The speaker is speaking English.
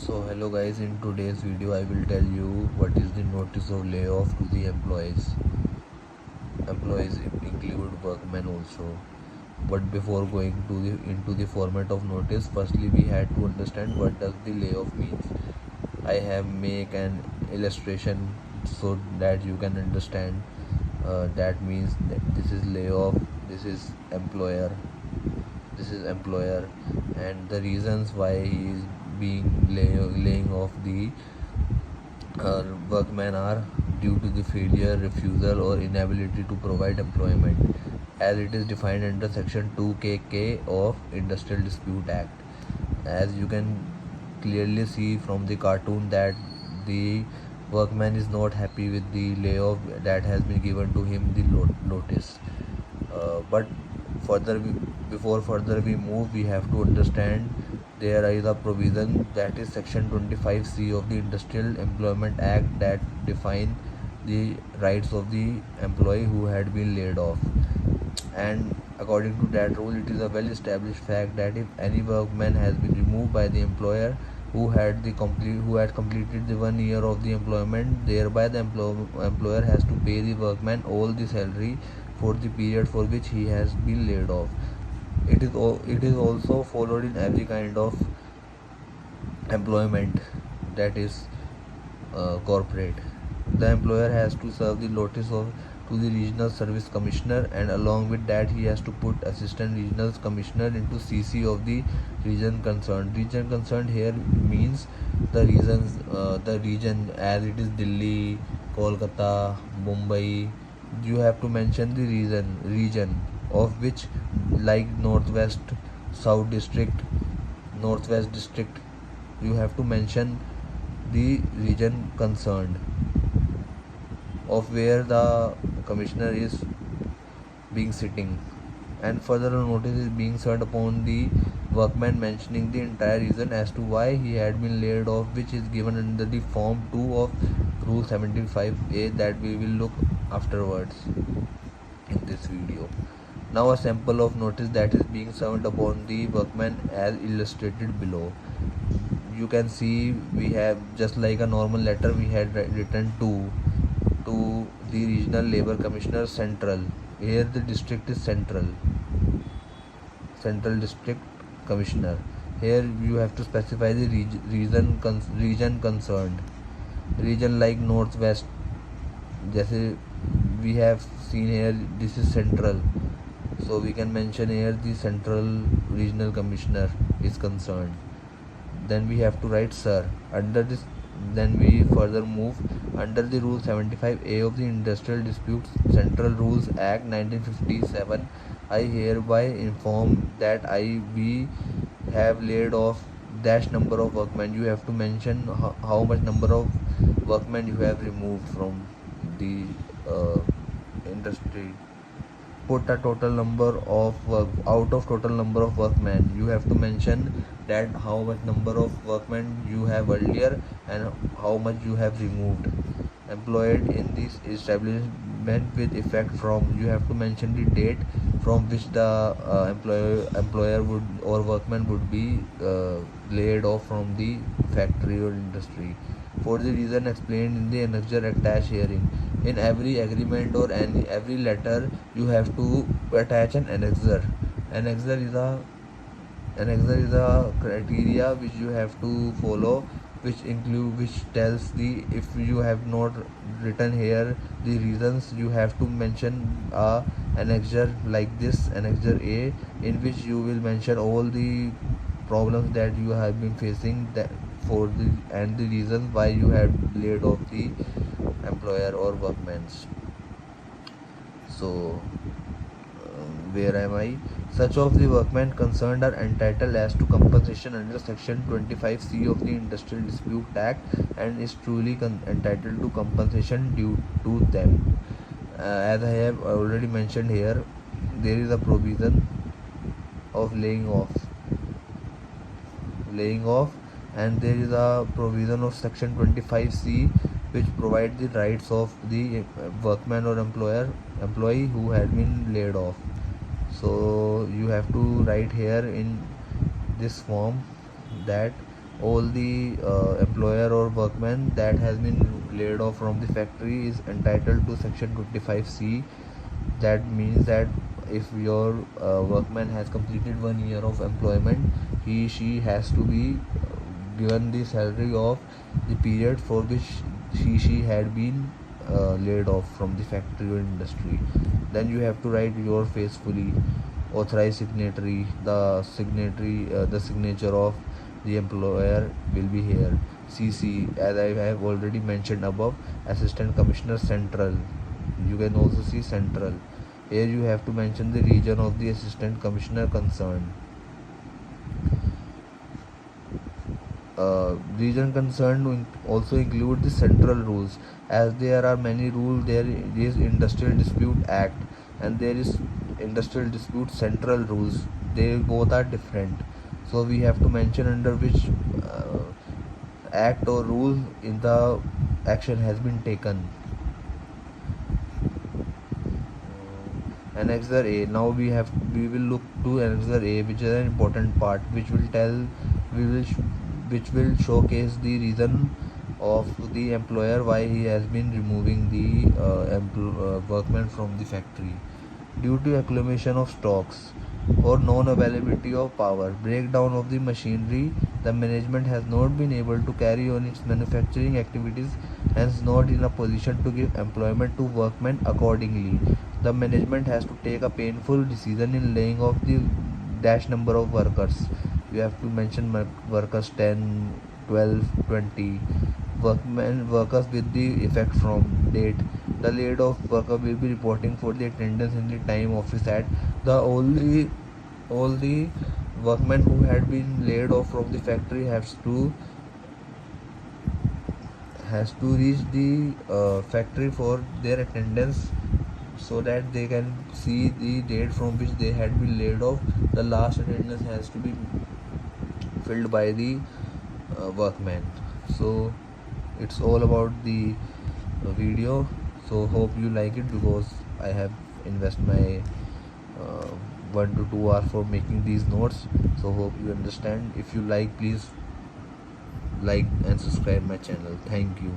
So hello guys, in today's video I will tell you what is the notice of layoff to the employees. Employees include workmen also. But before going to into the format of notice, firstly we had to understand what does the layoff means. I have make an illustration so that you can understand. That means that this is layoff, this is employer, this is employer, and the reasons why he is being laying off the workmen are due to the failure, refusal, or inability to provide employment, as it is defined under Section 2KK of Industrial Dispute Act. As you can clearly see from the cartoon that the workman is not happy with the layoff that has been given to him the notice. But further before further we move, we have to understand there is a provision, that is Section 25C of the Industrial Employment Act, that define the rights of the employee who had been laid off. And according to that rule, it is a well established fact that if any workman has been removed by the employer who had completed the 1 year of the employment, thereby the employer has to pay the workman all the salary for the period for which he has been laid off. It is also followed in every kind of employment, that is corporate. The employer has to serve the notice of to the regional service commissioner, and along with that he has to put assistant regional commissioner into CC of the region concerned. Region concerned here means the region, as it is Delhi, Kolkata, Mumbai. You have to mention the region of which, like Northwest, South District, Northwest District. You have to mention the region concerned of where the commissioner is being sitting, and further a notice is being served upon the workman mentioning the entire reason as to why he had been laid off, which is given under the form 2 of rule 75A that we will look afterwards in this video. Now a sample of notice that is being served upon the workman as illustrated below. You can see we have, just like a normal letter, we had written to the regional labor commissioner central. Here the district is central district commissioner. Here you have to specify the region concerned. Region like northwest, जैसे we have seen here, this is central, so we can mention here the central regional commissioner is concerned. Then we have to write sir under this. Then we further move under the rule 75A of the Industrial Disputes Central Rules Act 1957. I hereby inform that we have laid off dash number of workmen. You have to mention how much number of workmen you have removed from the industry. Put a total number of out of total number of workmen. You have to mention that how much number of workmen you have earlier and how much you have removed. Employed in this establishment with effect from, you have to mention the date from which the employer would or workman would be laid off from the factory or industry, for the reason explained in the annexure attached herein. In every agreement or every letter, you have to attach an annexure. Annexure is a criteria which you have to follow, which tells the, if you have not written here the reasons, you have to mention a annexure like this, annexure A, in which you will mention all the problems that you have been facing, that for the and the reasons why you have laid off the employer or workmen. So where am I? Such of the workmen concerned are entitled as to compensation under Section 25C of the Industrial Dispute Act, and is truly entitled to compensation due to them. As I have already mentioned here, there is a provision of laying off, and there is a provision of Section 25C which provides the rights of the workman or employee who had been laid off. So you have to write here in this form that all the employer or workman that has been laid off from the factory is entitled to section 25C. That means that if your workman has completed 1 year of employment, he she has to be given the salary of the period for which she had been laid off from the factory or industry. Then you have to write your faithfully authorized signatory. The signature of the employer will be here. CC, as I have already mentioned above, Assistant Commissioner Central. You can also see Central. Here you have to mention the region of the Assistant Commissioner concerned. Region concerned also include the central rules. As there are many rules, there is Industrial Dispute Act and there is Industrial Dispute Central Rules. They both are different, so we have to mention under which act or rule in the action has been taken. Annexure A. Now we will look to Annexure A, which is an important part, which will tell we will which will showcase the reason of the employer why he has been removing the workmen from the factory. Due to accumulation of stocks or non-availability of power, breakdown of the machinery, the management has not been able to carry on its manufacturing activities, hence not in a position to give employment to workmen accordingly. The management has to take a painful decision in laying off the dash number of workers. You have to mention workers 10, 12, 20 workers with the effect from date. The laid off worker will be reporting for the attendance in the time office at the only all the workmen who had been laid off from the factory has to reach the factory for their attendance so that they can see the date from which they had been laid off. The last attendance has to be filled by the workman. So it's all about the video. So hope you like it because I have invest my uh, 1 to 2 hours for making these notes. So hope you understand. If you like, please like and subscribe my channel. Thank you.